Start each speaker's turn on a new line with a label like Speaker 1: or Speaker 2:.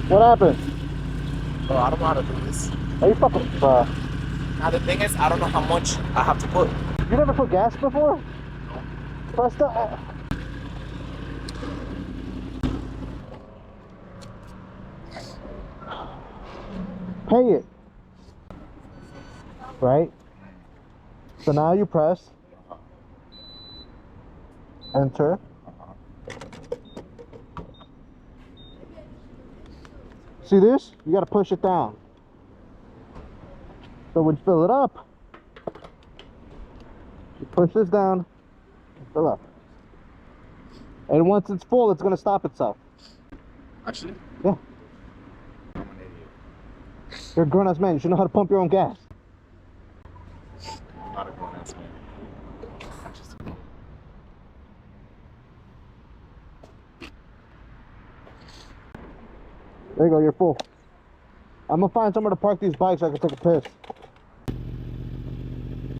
Speaker 1: What happened?
Speaker 2: Bro, I don't know how to do this.
Speaker 1: Are you fucking,
Speaker 2: Now the thing is, I don't know how much I have to put.
Speaker 1: you never put gas before? Press the, pay it. Right? So now you press enter. See this? You gotta push it down. So when you fill it up, you push this down, fill up. And once it's full, it's gonna stop itself.
Speaker 2: Actually?
Speaker 1: Yeah.
Speaker 2: I'm an idiot.
Speaker 1: You're a grown-ass man, you should know how to pump your own gas.
Speaker 2: I'm not a grown ass man. I'm just
Speaker 1: There you go, you're full. I'm gonna find somewhere to park these bikes so I can take a piss.